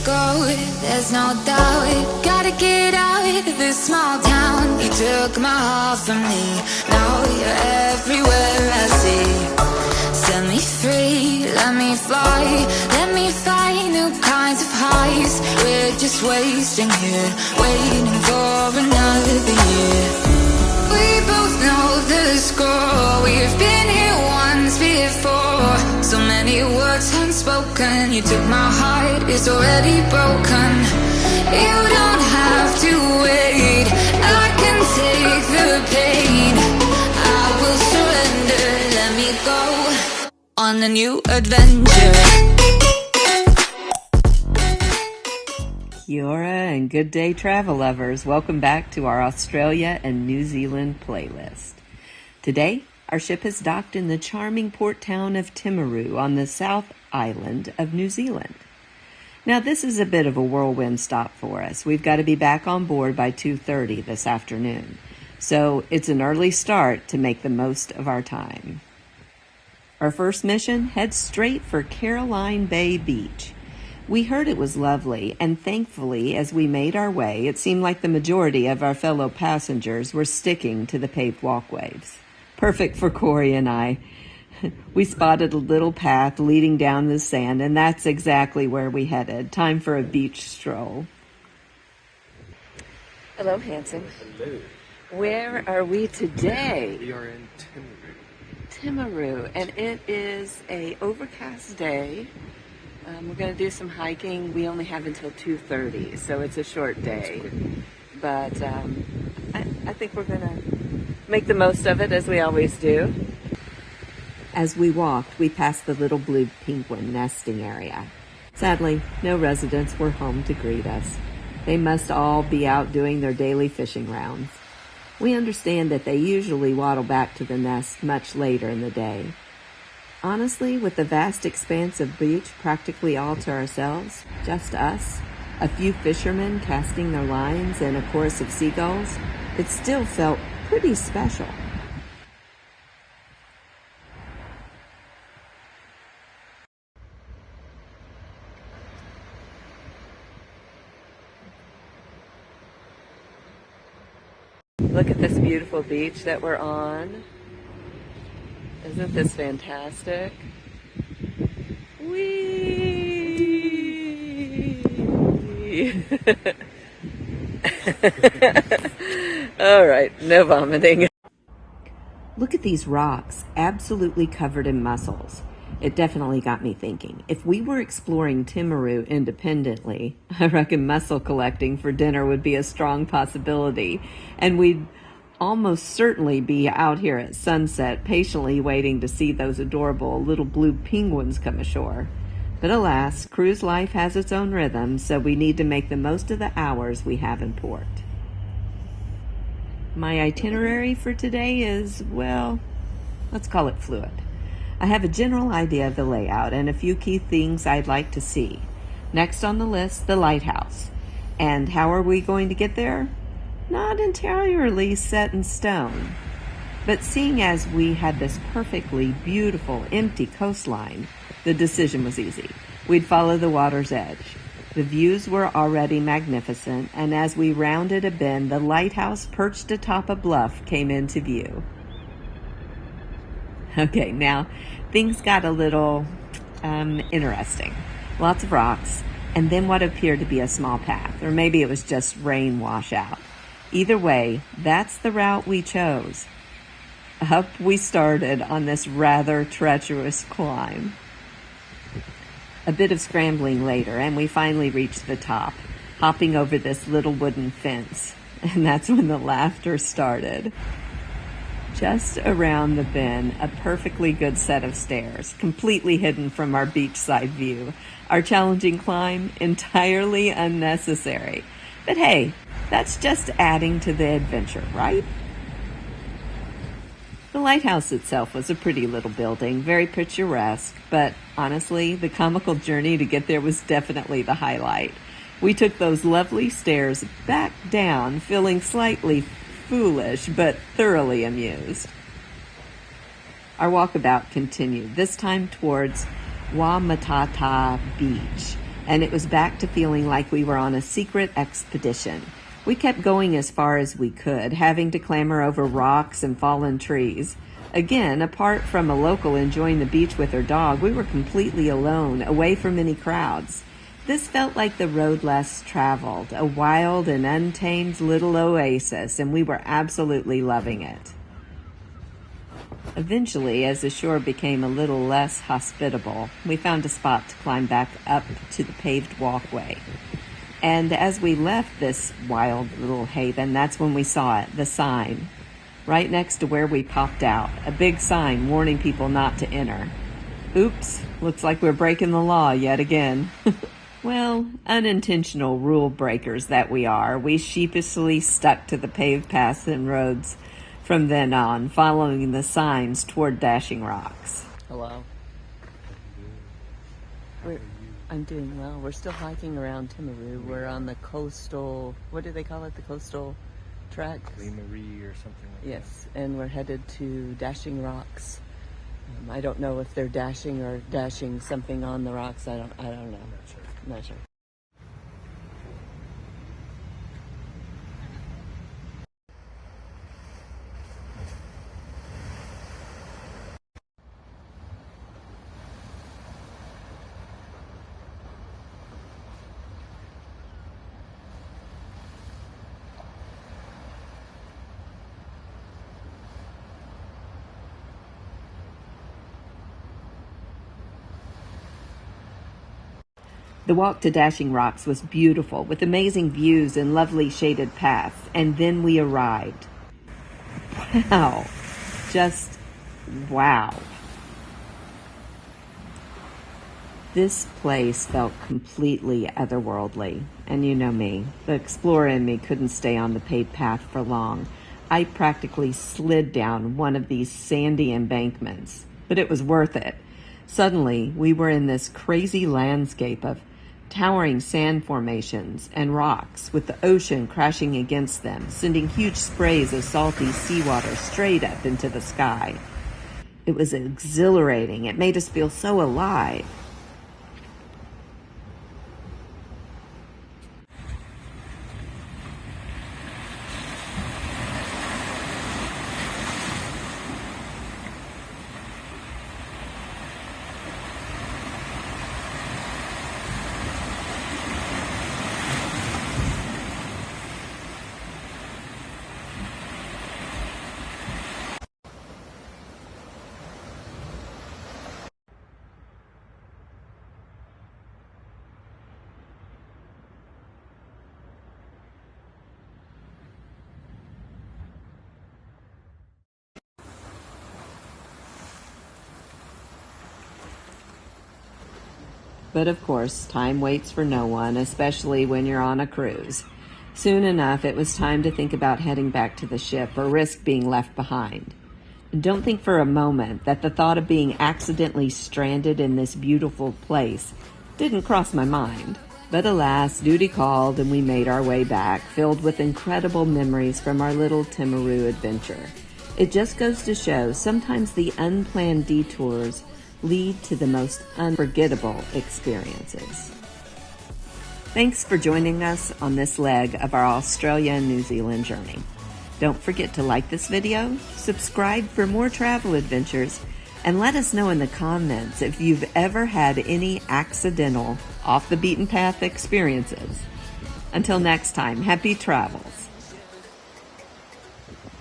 go, there's no doubt. Gotta get out of this small town. You took my heart from me, now you're everywhere I see. Set me free, let me fly, let me find new kinds of highs. We're just wasting here, waiting for another year. We both know the score, we've been here once before. So many words unspoken, you took my heart, it's already broken. You don't have to wait, I can take the pain. I will surrender, let me go on a new adventure. Kia ora and good day, travel lovers. Welcome back to our Australia and New Zealand playlist. Today, our ship has docked in the charming port town of Timaru on the South Island of New Zealand. Now, this is a bit of a whirlwind stop for us. We've got to be back on board by 2:30 this afternoon. So it's an early start to make the most of our time. Our first mission heads straight for Caroline Bay Beach. We heard it was lovely, and thankfully, as we made our way, it seemed like the majority of our fellow passengers were sticking to the paved walkways. Perfect for Corey and I. We spotted a little path leading down the sand, and that's exactly where we headed. Time for a beach stroll. Hello, handsome. Hello. Where are we today? We are in Timaru. Timaru, and it is a overcast day. We're going to do some hiking. We only have until 2:30, so it's a short day. But I think we're going to make the most of it, as we always do. As we walked, we passed the little blue penguin nesting area. Sadly, no residents were home to greet us. They must all be out doing their daily fishing rounds. We understand that they usually waddle back to the nest much later in the day. Honestly, with the vast expanse of beach practically all to ourselves, just us, a few fishermen casting their lines and a chorus of seagulls, it still felt pretty special. Look at this beautiful beach that we're on. Isn't this fantastic? Whee! All right, no vomiting. Look at these rocks, absolutely covered in mussels. It definitely got me thinking. If we were exploring Timaru independently, I reckon mussel collecting for dinner would be a strong possibility, and we'd almost certainly be out here at sunset, patiently waiting to see those adorable little blue penguins come ashore. But alas, cruise life has its own rhythm, so we need to make the most of the hours we have in port. My itinerary for today is, well, let's call it fluid. I have a general idea of the layout and a few key things I'd like to see. Next on the list, the lighthouse. And how are we going to get there? Not entirely set in stone. But seeing as we had this perfectly beautiful empty coastline, the decision was easy. We'd follow the water's edge. The views were already magnificent, and as we rounded a bend, the lighthouse perched atop a bluff came into view. Okay, now things got a little interesting. Lots of rocks, and then what appeared to be a small path, or maybe it was just rain washout. Either way, that's the route we chose. Up we started on this rather treacherous climb. A bit of scrambling later, and we finally reached the top, hopping over this little wooden fence, and that's when the laughter started. Just around the bend, a perfectly good set of stairs, completely hidden from our beachside view. Our challenging climb, entirely unnecessary. But hey, that's just adding to the adventure, right? The lighthouse itself was a pretty little building, very picturesque, but honestly, the comical journey to get there was definitely the highlight. We took those lovely stairs back down, feeling slightly foolish, but thoroughly amused. Our walkabout continued, this time towards Wamatata Beach. and it was back to feeling like we were on a secret expedition. We kept going as far as we could, having to clamber over rocks and fallen trees. Again, apart from a local enjoying the beach with her dog, we were completely alone, away from any crowds. This felt like the road less traveled, a wild and untamed little oasis, and we were absolutely loving it. Eventually, as the shore became a little less hospitable, we found a spot to climb back up to the paved walkway. And as we left this wild little haven, that's when we saw it, the sign. Right next to where we popped out, a big sign warning people not to enter. Oops, looks like we're breaking the law yet again. Well, unintentional rule breakers that we are, we sheepishly stuck to the paved paths and roads from then on, following the signs toward Dashing Rocks. Hello. I'm doing well. We're still hiking around Timaru. We're on the coastal, what do they call it? The coastal track? Limery or something like that. Yes, and we're headed to Dashing Rocks. I don't know if they're dashing or dashing something on the rocks. I don't know. I'm not sure. The walk to Dashing Rocks was beautiful, with amazing views and lovely shaded paths, and then we arrived. Wow. Just wow. This place felt completely otherworldly, and you know me, the explorer in me couldn't stay on the paved path for long. I practically slid down one of these sandy embankments, but it was worth it. Suddenly, we were in this crazy landscape of towering sand formations and rocks, with the ocean crashing against them, sending huge sprays of salty seawater straight up into the sky. It was exhilarating. It made us feel so alive. But of course, time waits for no one, especially when you're on a cruise. Soon enough, it was time to think about heading back to the ship or risk being left behind. And don't think for a moment that the thought of being accidentally stranded in this beautiful place didn't cross my mind. But alas, duty called and we made our way back, filled with incredible memories from our little Timaru adventure. It just goes to show sometimes the unplanned detours lead to the most unforgettable experiences. Thanks for joining us on this leg of our Australia and New Zealand journey. Don't forget to like this video, subscribe for more travel adventures, and let us know in the comments if you've ever had any accidental, off the beaten path experiences. Until next time, happy travel.